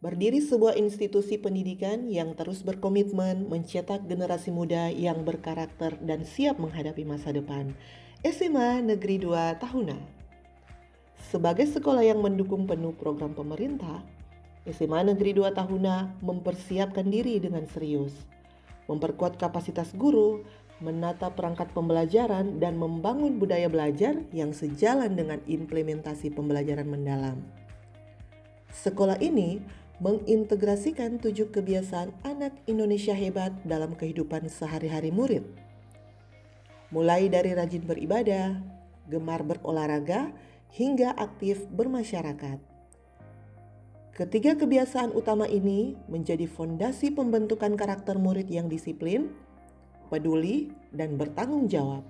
berdiri sebuah institusi pendidikan yang terus berkomitmen mencetak generasi muda yang berkarakter dan siap menghadapi masa depan. SMA Negeri 2 Tahuna. Sebagai sekolah yang mendukung penuh program pemerintah, SMA Negeri 2 Tahuna mempersiapkan diri dengan serius, memperkuat kapasitas guru, menata perangkat pembelajaran, dan membangun budaya belajar yang sejalan dengan implementasi pembelajaran mendalam. Sekolah ini mengintegrasikan 7 kebiasaan anak Indonesia hebat dalam kehidupan sehari-hari murid. Mulai dari rajin beribadah, gemar berolahraga, hingga aktif bermasyarakat. Ketiga kebiasaan utama ini menjadi fondasi pembentukan karakter murid yang disiplin, peduli, dan bertanggung jawab,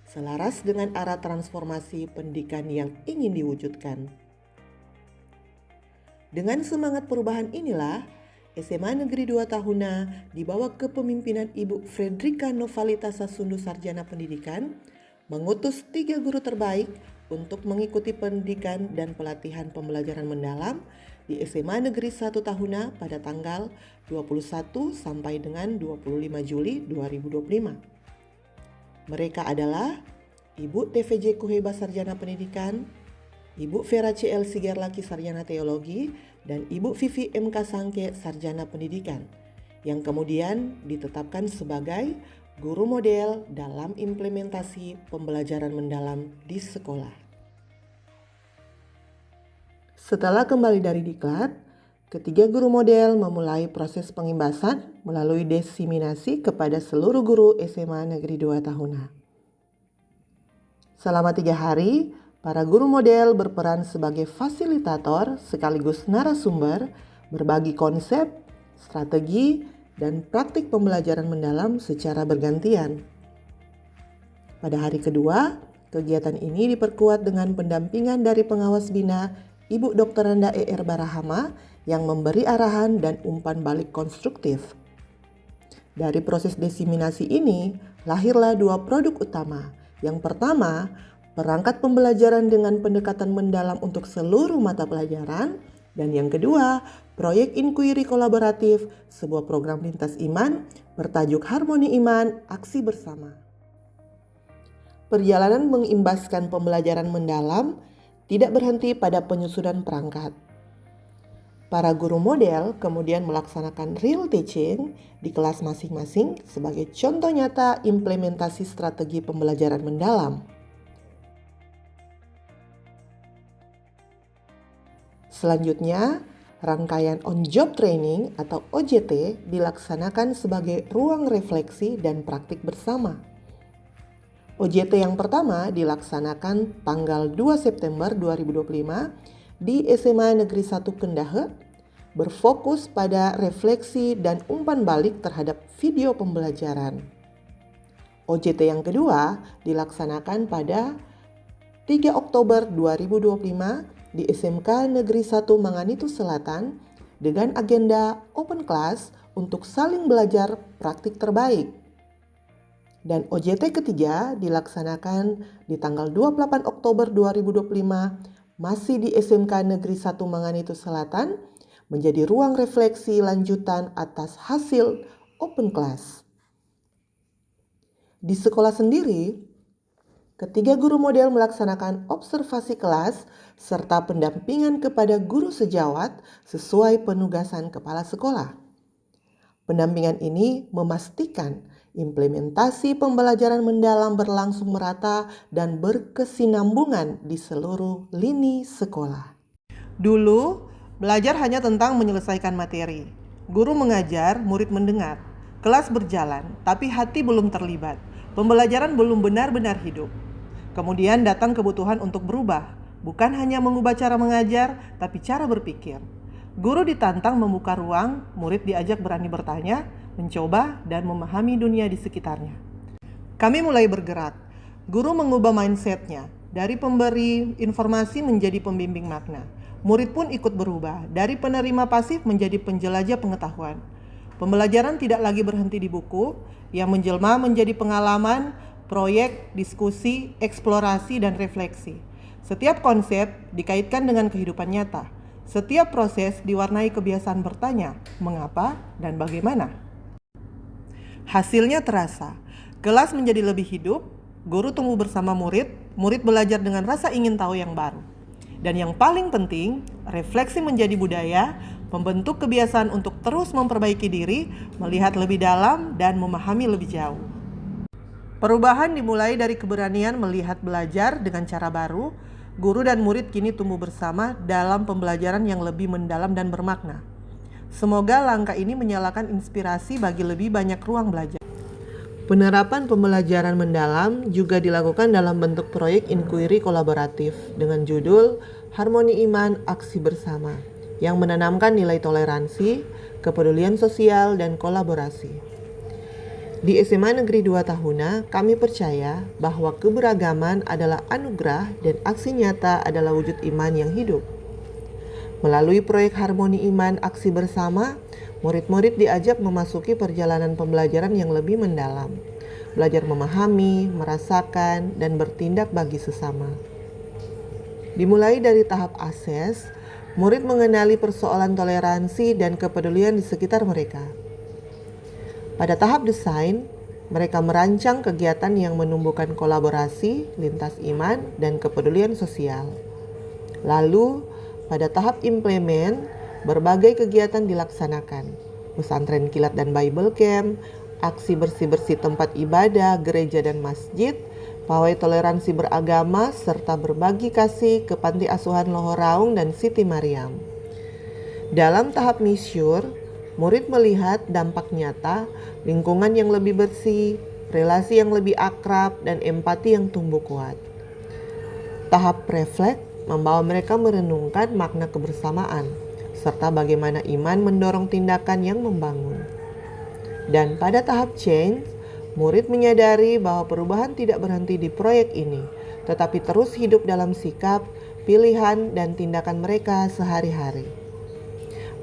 selaras dengan arah transformasi pendidikan yang ingin diwujudkan. Dengan semangat perubahan inilah, SMA Negeri 2 Tahuna di bawah kepemimpinan Ibu Fredrika Novalita Sasundu Sarjana Pendidikan mengutus 3 guru terbaik untuk mengikuti pendidikan dan pelatihan pembelajaran mendalam di SMA Negeri 1 Tahuna pada tanggal 21 sampai dengan 25 Juli 2025. Mereka adalah Ibu TVJ Kuheba Sarjana Pendidikan, Ibu Vera CL Sigerlaki Sarjana Teologi, dan Ibu Vivi MK Sangke Sarjana Pendidikan, yang kemudian ditetapkan sebagai guru model dalam implementasi pembelajaran mendalam di sekolah. Setelah kembali dari diklat, ketiga guru model memulai proses pengimbasan melalui disiminasi kepada seluruh guru SMA Negeri 2 Tahuna. Selama 3 hari, para guru model berperan sebagai fasilitator sekaligus narasumber, berbagi konsep, strategi, dan praktik pembelajaran mendalam secara bergantian. Pada hari kedua, kegiatan ini diperkuat dengan pendampingan dari pengawas bina Ibu Dr. Randa ER Barahama yang memberi arahan dan umpan balik konstruktif. Dari proses disiminasi ini, lahirlah 2 produk utama. Yang pertama, perangkat pembelajaran dengan pendekatan mendalam untuk seluruh mata pelajaran, dan yang kedua, proyek inquiry kolaboratif, sebuah program lintas iman bertajuk Harmoni Iman, Aksi Bersama. Perjalanan mengimbaskan pembelajaran mendalam tidak berhenti pada penyusunan perangkat. Para guru model kemudian melaksanakan real teaching di kelas masing-masing sebagai contoh nyata implementasi strategi pembelajaran mendalam. Selanjutnya, rangkaian on-job training atau OJT dilaksanakan sebagai ruang refleksi dan praktik bersama. OJT yang pertama dilaksanakan tanggal 2 September 2025 di SMA Negeri 1 Kendahe, berfokus pada refleksi dan umpan balik terhadap video pembelajaran. OJT yang kedua dilaksanakan pada 3 Oktober 2025 di SMK Negeri 1 Manganitus Selatan dengan agenda open class untuk saling belajar praktik terbaik. Dan OJT ketiga dilaksanakan di tanggal 28 Oktober 2025 masih di SMK Negeri 1 Manganitus Selatan menjadi ruang refleksi lanjutan atas hasil open class. Di sekolah sendiri, ketiga guru model melaksanakan observasi kelas serta pendampingan kepada guru sejawat sesuai penugasan kepala sekolah. Pendampingan ini memastikan implementasi pembelajaran mendalam berlangsung merata dan berkesinambungan di seluruh lini sekolah. Dulu, belajar hanya tentang menyelesaikan materi. Guru mengajar, murid mendengar. Kelas berjalan, tapi hati belum terlibat. Pembelajaran belum benar-benar hidup. Kemudian datang kebutuhan untuk berubah, bukan hanya mengubah cara mengajar, tapi cara berpikir. Guru ditantang membuka ruang, murid diajak berani bertanya, mencoba, dan memahami dunia di sekitarnya. Kami mulai bergerak. Guru mengubah mindsetnya, dari pemberi informasi menjadi pembimbing makna. Murid pun ikut berubah, dari penerima pasif menjadi penjelajah pengetahuan. Pembelajaran tidak lagi berhenti di buku, yang menjelma menjadi pengalaman, proyek, diskusi, eksplorasi, dan refleksi. Setiap konsep dikaitkan dengan kehidupan nyata. Setiap proses diwarnai kebiasaan bertanya, mengapa dan bagaimana. Hasilnya terasa, kelas menjadi lebih hidup, guru tumbuh bersama murid, murid belajar dengan rasa ingin tahu yang baru. Dan yang paling penting, refleksi menjadi budaya, membentuk kebiasaan untuk terus memperbaiki diri, melihat lebih dalam dan memahami lebih jauh. Perubahan dimulai dari keberanian melihat belajar dengan cara baru. Guru dan murid kini tumbuh bersama dalam pembelajaran yang lebih mendalam dan bermakna. Semoga langkah ini menyalakan inspirasi bagi lebih banyak ruang belajar. Penerapan pembelajaran mendalam juga dilakukan dalam bentuk proyek inquiry kolaboratif dengan judul Harmoni Iman Aksi Bersama yang menanamkan nilai toleransi, kepedulian sosial, dan kolaborasi. Di SMA Negeri 2 Tahuna, kami percaya bahwa keberagaman adalah anugerah dan aksi nyata adalah wujud iman yang hidup. Melalui proyek Harmoni Iman Aksi Bersama, murid-murid diajak memasuki perjalanan pembelajaran yang lebih mendalam, belajar memahami, merasakan, dan bertindak bagi sesama. Dimulai dari tahap akses, murid mengenali persoalan toleransi dan kepedulian di sekitar mereka. Pada tahap desain, mereka merancang kegiatan yang menumbuhkan kolaborasi, lintas iman, dan kepedulian sosial. Lalu, pada tahap implement, berbagai kegiatan dilaksanakan. Pesantren kilat dan Bible Camp, aksi bersih-bersih tempat ibadah, gereja dan masjid, pawai toleransi beragama, serta berbagi kasih ke Panti Asuhan Lohoraung dan Siti Mariam. Dalam tahap misyur, murid melihat dampak nyata, lingkungan yang lebih bersih, relasi yang lebih akrab, dan empati yang tumbuh kuat. Tahap refleks membawa mereka merenungkan makna kebersamaan, serta bagaimana iman mendorong tindakan yang membangun. Dan pada tahap change, murid menyadari bahwa perubahan tidak berhenti di proyek ini, tetapi terus hidup dalam sikap, pilihan, dan tindakan mereka sehari-hari.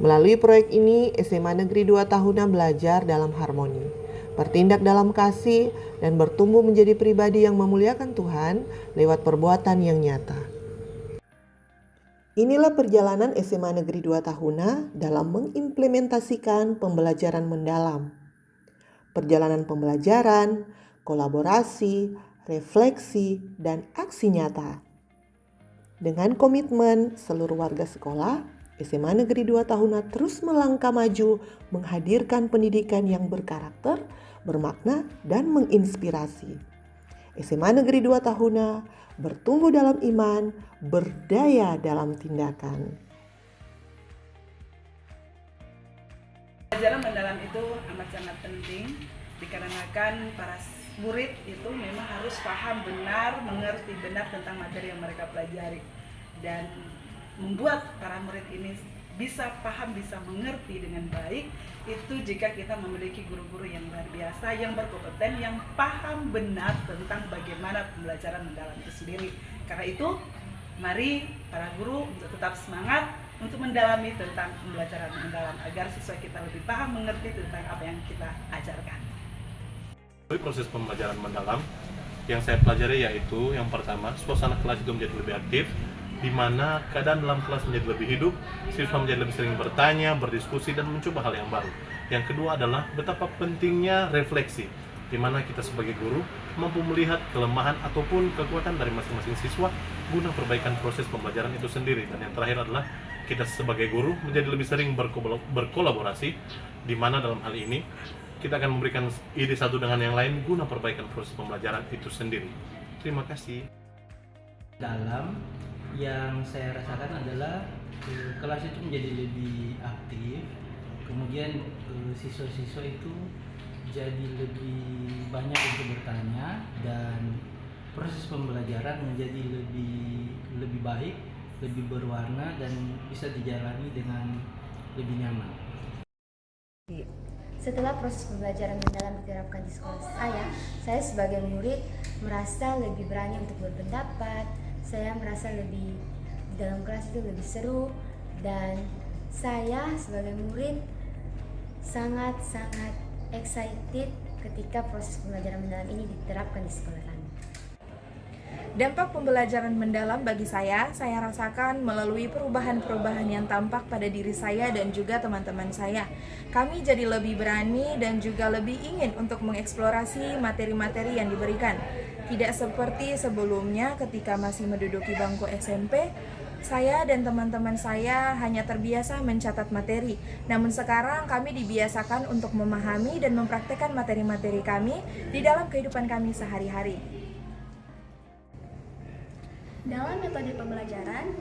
Melalui proyek ini, SMA Negeri 2 Tahuna belajar dalam harmoni, bertindak dalam kasih, dan bertumbuh menjadi pribadi yang memuliakan Tuhan lewat perbuatan yang nyata. Inilah perjalanan SMA Negeri 2 Tahuna dalam mengimplementasikan pembelajaran mendalam. Perjalanan pembelajaran, kolaborasi, refleksi, dan aksi nyata. Dengan komitmen seluruh warga sekolah, SMA Negeri 2 Tahuna terus melangkah maju menghadirkan pendidikan yang berkarakter, bermakna, dan menginspirasi. SMA Negeri 2 Tahuna bertumbuh dalam iman, berdaya dalam tindakan. Pelajaran mendalam itu amat sangat penting dikarenakan para murid itu memang harus paham benar, mengerti benar tentang materi yang mereka pelajari, dan membuat para murid ini bisa paham, bisa mengerti dengan baik itu jika kita memiliki guru-guru yang luar biasa, yang berkompeten, yang paham benar tentang bagaimana pembelajaran mendalam itu sendiri. Karena itu, mari para guru untuk tetap semangat untuk mendalami tentang pembelajaran mendalam agar siswa kita lebih paham, mengerti tentang apa yang kita ajarkan. Proses pembelajaran mendalam yang saya pelajari yaitu yang pertama, suasana kelas itu menjadi lebih aktif, di mana keadaan dalam kelas menjadi lebih hidup, siswa menjadi lebih sering bertanya, berdiskusi, dan mencoba hal yang baru. Yang kedua adalah betapa pentingnya refleksi, di mana kita sebagai guru mampu melihat kelemahan ataupun kekuatan dari masing-masing siswa guna perbaikan proses pembelajaran itu sendiri. Dan yang terakhir adalah kita sebagai guru menjadi lebih sering berkolaborasi, di mana dalam hal ini kita akan memberikan ide satu dengan yang lain guna perbaikan proses pembelajaran itu sendiri. Terima kasih. Dalam yang saya rasakan adalah kelas itu menjadi lebih aktif, kemudian siswa-siswa itu jadi lebih banyak untuk bertanya, dan proses pembelajaran menjadi lebih baik, lebih berwarna, dan bisa dijalani dengan lebih nyaman. Setelah proses pembelajaran mendalam diterapkan di sekolah saya sebagai murid merasa lebih berani untuk berpendapat. Saya merasa lebih di dalam kelas itu lebih seru, dan saya sebagai murid sangat excited ketika proses pembelajaran mendalam ini diterapkan di sekolah kami. Dampak pembelajaran mendalam bagi saya rasakan melalui perubahan-perubahan yang tampak pada diri saya dan juga teman-teman saya. Kami jadi lebih berani dan juga lebih ingin untuk mengeksplorasi materi-materi yang diberikan. Tidak seperti sebelumnya ketika masih menduduki bangku SMP, saya dan teman-teman saya hanya terbiasa mencatat materi. Namun sekarang kami dibiasakan untuk memahami dan mempraktekkan materi-materi kami di dalam kehidupan kami sehari-hari. Dalam metode pembelajaran,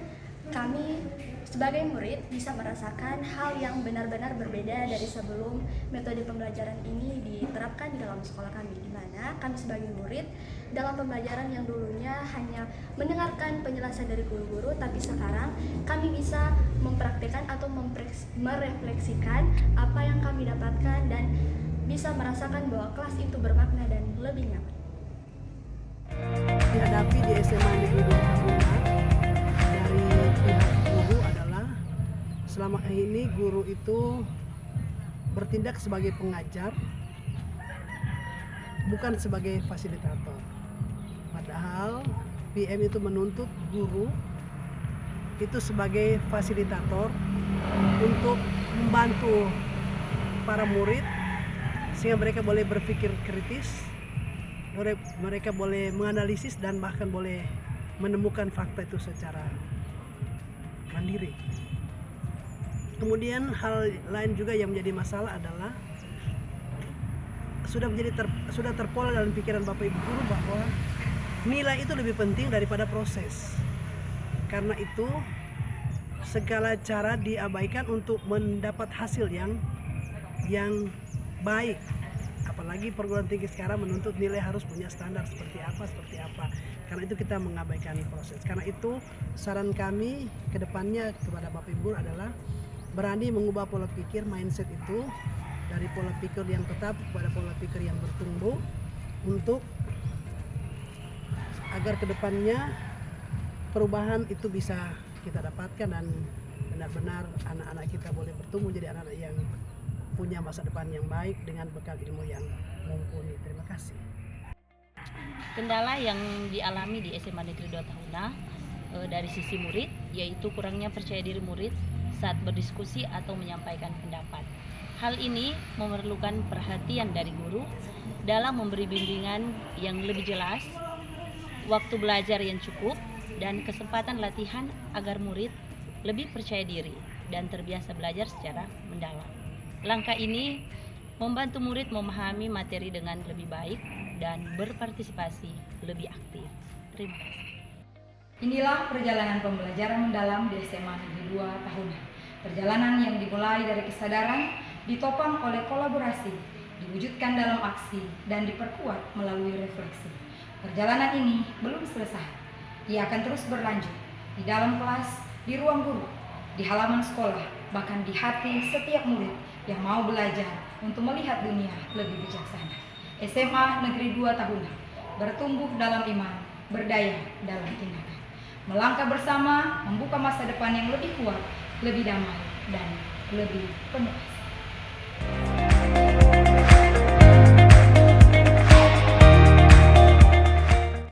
kami sebagai murid bisa merasakan hal yang benar-benar berbeda dari sebelum metode pembelajaran ini diterapkan di dalam sekolah kami, di mana kami sebagai murid dalam pembelajaran yang dulunya hanya mendengarkan penjelasan dari guru-guru, tapi sekarang kami bisa mempraktikkan atau merefleksikan apa yang kami dapatkan dan bisa merasakan bahwa kelas itu bermakna dan lebih nyaman. Dihadapi di SMA Negeri 2 Tahuna dari pihak guru adalah selama ini guru itu bertindak sebagai pengajar, bukan sebagai fasilitator. Padahal PM itu menuntut guru itu sebagai fasilitator untuk membantu para murid sehingga mereka boleh berpikir kritis, mereka boleh menganalisis dan bahkan boleh menemukan fakta itu secara mandiri. Kemudian hal lain juga yang menjadi masalah adalah sudah terpola dalam pikiran Bapak Ibu guru bahwa nilai itu lebih penting daripada proses. Karena itu segala cara diabaikan untuk mendapat hasil yang baik. Apalagi perguruan tinggi sekarang menuntut nilai harus punya standar seperti apa. Karena itu kita mengabaikan proses. Karena itu saran kami ke depannya kepada Bapak Ibu adalah berani mengubah pola pikir, mindset itu dari pola pikir yang tetap kepada pola pikir yang bertumbuh untuk agar ke depannya perubahan itu bisa kita dapatkan dan benar-benar anak-anak kita boleh bertumbuh jadi anak-anak yang punya masa depan yang baik dengan bekal ilmu yang mumpuni. Terima kasih. Kendala yang dialami di SMA Negeri 2 Tahuna dari sisi murid yaitu kurangnya percaya diri murid saat berdiskusi atau menyampaikan pendapat. Hal ini memerlukan perhatian dari guru dalam memberi bimbingan yang lebih jelas, waktu belajar yang cukup, dan kesempatan latihan agar murid lebih percaya diri dan terbiasa belajar secara mendalam. Langkah ini membantu murid memahami materi dengan lebih baik dan berpartisipasi lebih aktif. Terima kasih. Inilah perjalanan pembelajaran mendalam di SMA Negeri 2 Tahuna. Perjalanan yang dimulai dari kesadaran, ditopang oleh kolaborasi, diwujudkan dalam aksi, dan diperkuat melalui refleksi. Perjalanan ini belum selesai. Ia akan terus berlanjut di dalam kelas, di ruang guru, di halaman sekolah, bahkan di hati setiap murid yang mau belajar untuk melihat dunia lebih bijaksana. SMA Negeri 2 Tahuna, bertumbuh dalam iman, berdaya dalam tindakan. Melangkah bersama, membuka masa depan yang lebih kuat, lebih damai, dan lebih penuh.